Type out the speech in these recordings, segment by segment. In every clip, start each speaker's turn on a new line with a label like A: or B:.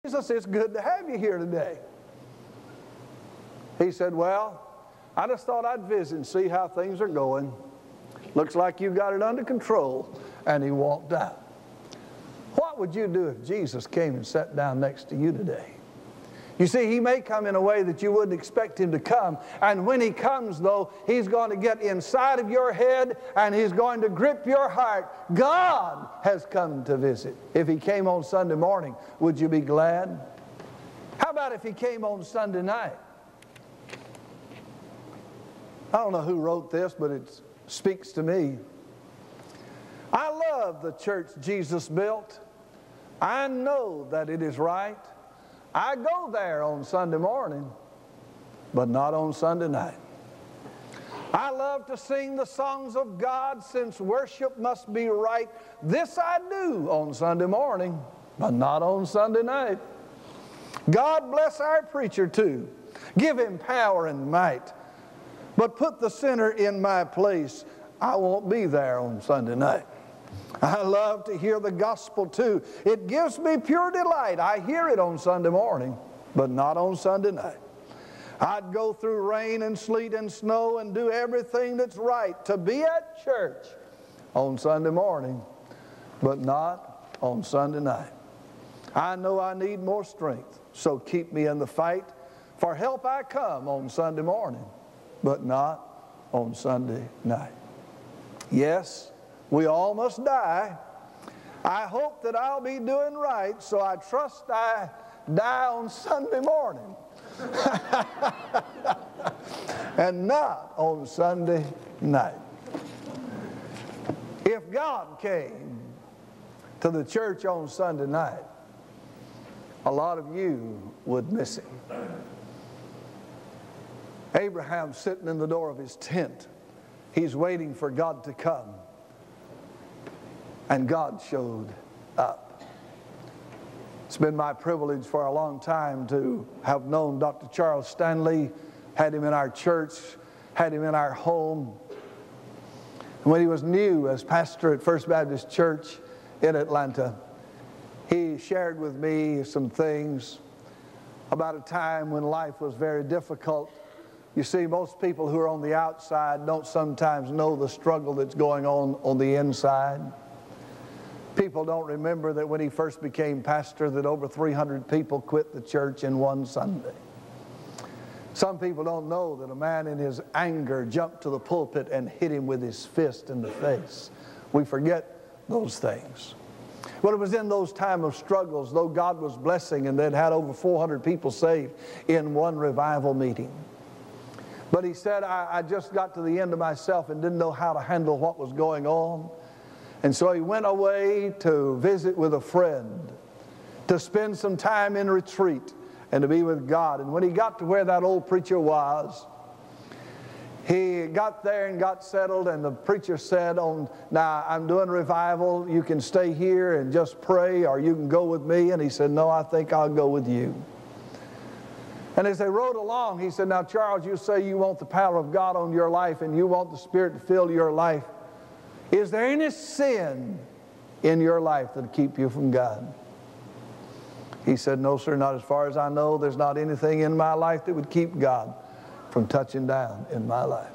A: Jesus, it's good to have you here today. He said, well, I just thought I'd visit and see how things are going. Looks like you got it under control. And he walked out. What would you do if Jesus came and sat down next to you today? You see, he may come in a way that you wouldn't expect him to come. And when he comes, though, he's going to get inside of your head and he's going to grip your heart. God has come to visit. If he came on Sunday morning, would you be glad? How about if he came on Sunday night? I don't know who wrote this, but it speaks to me. I love the church Jesus built. I know that it is right. I go there on Sunday morning, but not on Sunday night. I love to sing the songs of God since worship must be right. This I do on Sunday morning, but not on Sunday night. God bless our preacher too. Give him power and might. But put the sinner in my place. I won't be there on Sunday night. I love to hear the gospel too. It gives me pure delight. I hear it on Sunday morning, but not on Sunday night. I'd go through rain and sleet and snow and do everything that's right to be at church on Sunday morning, but not on Sunday night. I know I need more strength, so keep me in the fight. For help I come on Sunday morning, but not on Sunday night. Yes, we all must die. I hope that I'll be doing right, so I trust I die on Sunday morning and not on Sunday night. If God came to the church on Sunday night, a lot of you would miss him. Abraham's sitting in the door of his tent. He's waiting for God to come. And God showed up. It's been my privilege for a long time to have known Dr. Charles Stanley, had him in our church, had him in our home. And when he was new as pastor at First Baptist Church in Atlanta, he shared with me some things about a time when life was very difficult. You see, most people who are on the outside don't sometimes know the struggle that's going on the inside. People don't remember that when he first became pastor that over 300 people quit the church in one Sunday. Some people don't know that a man in his anger jumped to the pulpit and hit him with his fist in the face. We forget those things. But it was in those times of struggles, though God was blessing, and they'd had over 400 people saved in one revival meeting. But he said, I just got to the end of myself and didn't know how to handle what was going on. And so he went away to visit with a friend, to spend some time in retreat and to be with God. And when he got to where that old preacher was, he got there and got settled, and the preacher said, now I'm doing revival, you can stay here and just pray, or you can go with me. And he said, no, I think I'll go with you. And as they rode along, he said, now Charles, you say you want the power of God on your life and you want the Spirit to fill your life. Is there any sin in your life that would keep you from God? He said, no, sir, not as far as I know. There's not anything in my life that would keep God from touching down in my life.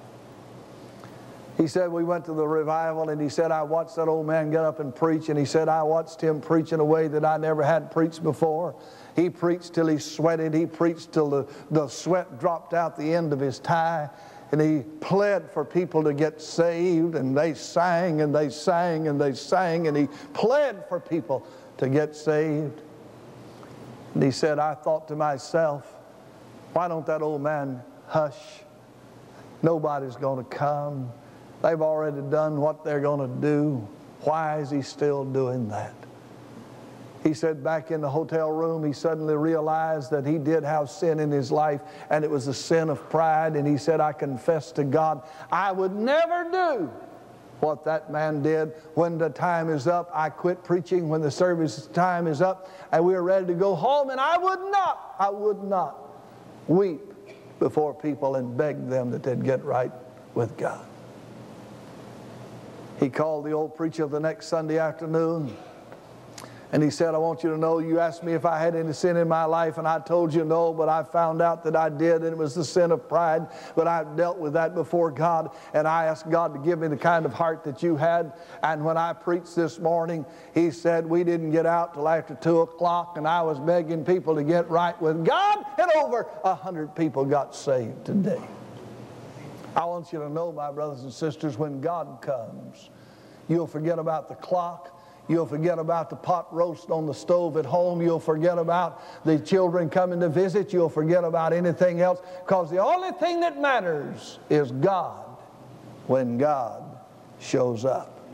A: He said, we went to the revival, and he said, I watched that old man get up and preach, and he said, I watched him preach in a way that I never had preached before. He preached till he sweated. He preached till the sweat dropped out the end of his tie. And he pled for people to get saved, and they sang and they sang and they sang, and he pled for people to get saved. And he said, I thought to myself, why don't that old man hush? Nobody's going to come. They've already done what they're going to do. Why is he still doing that? He said back in the hotel room, he suddenly realized that he did have sin in his life, and it was the sin of pride. And he said, I confess to God, I would never do what that man did. When the time is up, I quit preaching when the service time is up, and we were ready to go home, and I would not weep before people and beg them that they'd get right with God. He called the old preacher the next Sunday afternoon, And he said, I want you to know, you asked me if I had any sin in my life, and I told you no, but I found out that I did, and it was the sin of pride. But I've dealt with that before God, and I asked God to give me the kind of heart that you had. And when I preached this morning, he said, we didn't get out till after 2 o'clock, and I was begging people to get right with God, and over 100 people got saved today. I want you to know, my brothers and sisters, when God comes, you'll forget about the clock. You'll forget about the pot roast on the stove at home. You'll forget about the children coming to visit. You'll forget about anything else, because the only thing that matters is God when God shows up.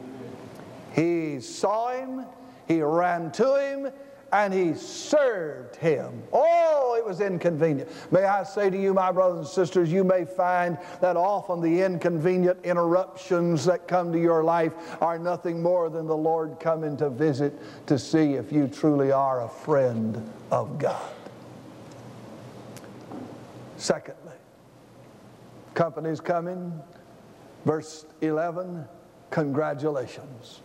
A: He saw him, he ran to him, and he served him. Oh, it was inconvenient. May I say to you, my brothers and sisters, you may find that often the inconvenient interruptions that come to your life are nothing more than the Lord coming to visit to see if you truly are a friend of God. Secondly, company's coming. Verse 11, congratulations.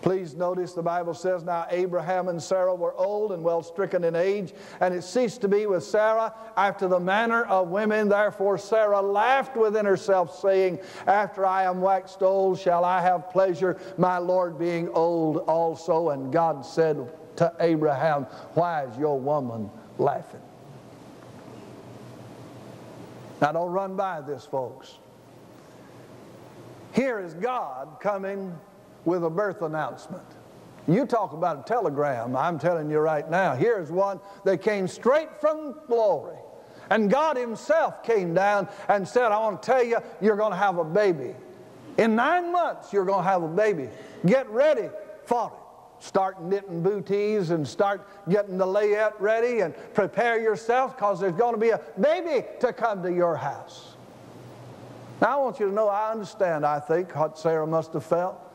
A: Please notice the Bible says, now Abraham and Sarah were old and well stricken in age, and it ceased to be with Sarah after the manner of women. Therefore Sarah laughed within herself, saying, after I am waxed old shall I have pleasure, my Lord being old also. And God said to Abraham, why is your woman laughing? Now don't run by this, folks. Here is God coming with a birth announcement. You talk about a telegram, I'm telling you right now. Here's one that came straight from glory. And God himself came down and said, I want to tell you, you're going to have a baby. In 9 months, you're going to have a baby. Get ready for it. Start knitting booties and start getting the layette ready and prepare yourself, because there's going to be a baby to come to your house. Now I want you to know, I understand, I think, what Sarah must have felt.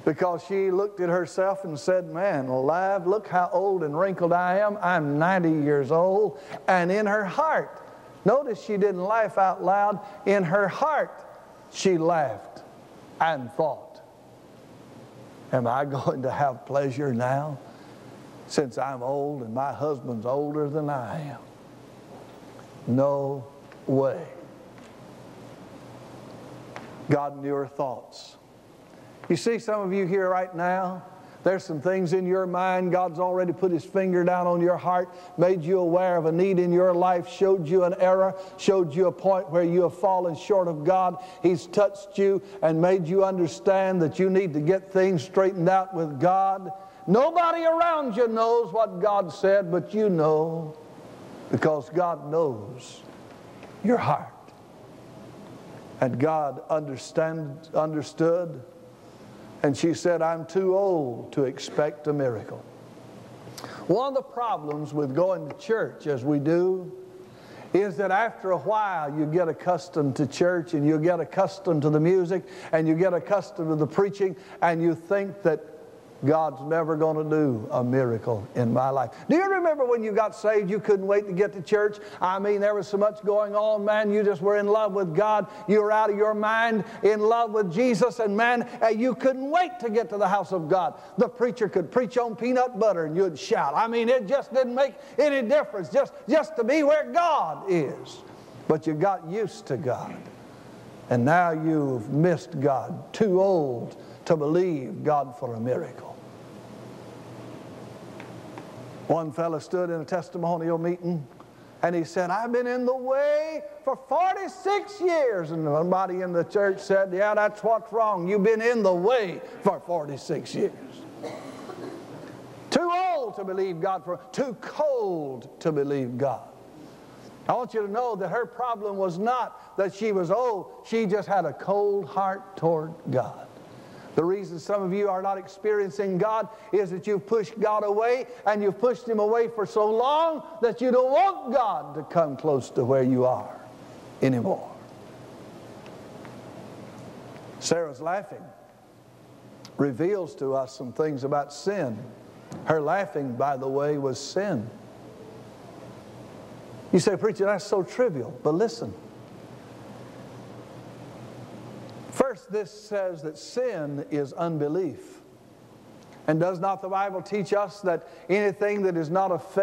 A: Because she looked at herself and said, man alive, look how old and wrinkled I am. I'm 90 years old. And in her heart, notice she didn't laugh out loud. In her heart, she laughed and thought, am I going to have pleasure now since I'm old and my husband's older than I am? No way. God knew her thoughts. You see, some of you here right now, there's some things in your mind. God's already put his finger down on your heart, made you aware of a need in your life, showed you an error, showed you a point where you have fallen short of God. He's touched you and made you understand that you need to get things straightened out with God. Nobody around you knows what God said, but you know, because God knows your heart. And God understood. And she said, I'm too old to expect a miracle. One of the problems with going to church as we do is that after a while you get accustomed to church, and you get accustomed to the music, and you get accustomed to the preaching, and you think that God's never going to do a miracle in my life. Do you remember when you got saved, you couldn't wait to get to church? I mean, there was so much going on, man. You just were in love with God. You were out of your mind in love with Jesus, and man, you couldn't wait to get to the house of God. The preacher could preach on peanut butter and you'd shout. I mean, it just didn't make any difference, just to be where God is. But you got used to God, and now you've missed God, too old to believe God for a miracle. One fellow stood in a testimonial meeting, and he said, I've been in the way for 46 years. And somebody in the church said, yeah, that's what's wrong. You've been in the way for 46 years. Too old to believe God, too cold to believe God. I want you to know that her problem was not that she was old. She just had a cold heart toward God. The reason some of you are not experiencing God is that you've pushed God away, and you've pushed him away for so long that you don't want God to come close to where you are anymore. Sarah's laughing reveals to us some things about sin. Her laughing, by the way, was sin. You say, preacher, that's so trivial. But listen. First, this says that sin is unbelief. And does not the Bible teach us that anything that is not of faith